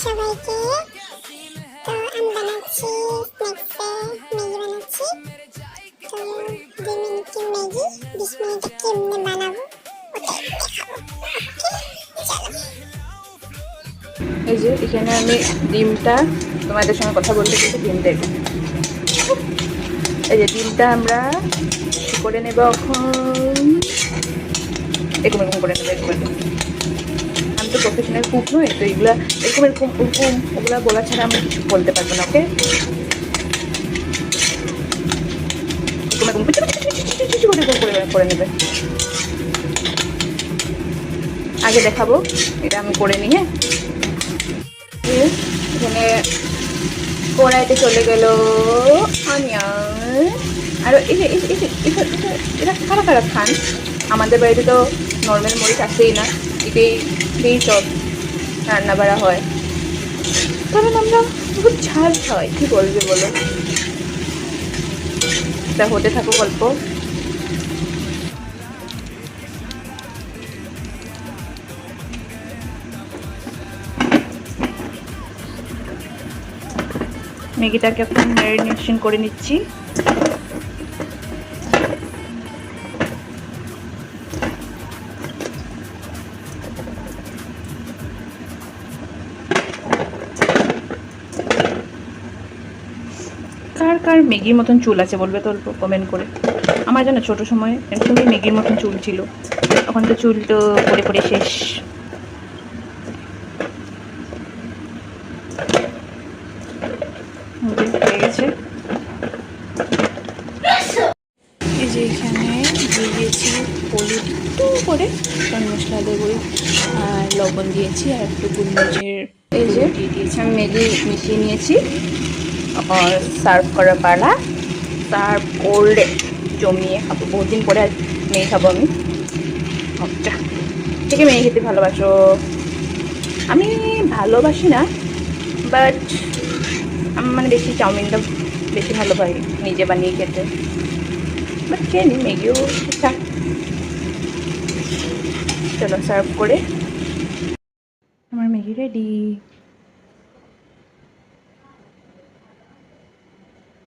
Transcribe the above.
সবাইকে। তো আমি বানাচ্ছি স্ন্যাক্সে ম্যাগি বানাচ্ছি। তো 2 মিনিটের ম্যাগি 20 মিনিটে কেমনে বানাবো ওটাই দেখাবো। চলো। এই যে এখানে আমি ডিমটা তোমাদের সঙ্গে কথা বলতে গেছি, ডিমটা এই যে ডিমটা আমরা করে নেব এখন এরকম এরকম করে নেবো। এরকম আমি তো প্রফেশনাল কুক নই, তো এগুলো এরকম এরকম ওরকম ওগুলো বলা ছাড়া আমরা কিছু বলতে পারবো না। ওকে, এরকম এরকম করে নেবে। আগে দেখাবো এটা আমি করে নিয়ে। এখানে কড়াইতে চলে গেল অনিয়ন। আর এই যে এটা কারা কারা খান? আমাদের বাড়িতে তো নর্মাল মরিচ আসেই না, এটাই সব রান্না বাড়া হয়, কারণ আমরা খুব ঝাল খাই। কি বলবে বলো? তা হতে থাকো গল্প। ম্যাগিটাকে এখন ম্যারিনেশন করে নিচ্ছি। কার কার ম্যাগির মতন চুল আছে বলবে তো, অল্প কমেন্ট করে। আমার জানো ছোটো সময় একদমই ম্যাগির মতন চুল ছিল, এখন তো চুল তো পরে পরে শেষ। হয়ে গেছে। এই যে এখানে দিয়ে দিয়েছি হলুদ একটু করে, গরম মশলা দেবো আর লবণ দিয়েছি আর একটু গোলমরিচের এই যে দিয়ে দিয়েছি। আমি ম্যাগি মিশিয়ে নিয়েছি আর সার্ভ করা পালা। সার্ভ করলে জমিয়ে খাবো, বহুদিন পরে আজ ম্যাগি খাবো আমি। আচ্ছা, থেকে ম্যাগি খেতে ভালোবাসো? আমি ভালোবাসি না, বাট আমি মানে বেশি চাউমিনটা বেশি ভালো পাই নিজে বানিয়ে খেতে। বাট খেয়ে নিই ম্যাগিও ঠিকঠাক। চলো সার্ভ করে। আমার ম্যাগি রেডি।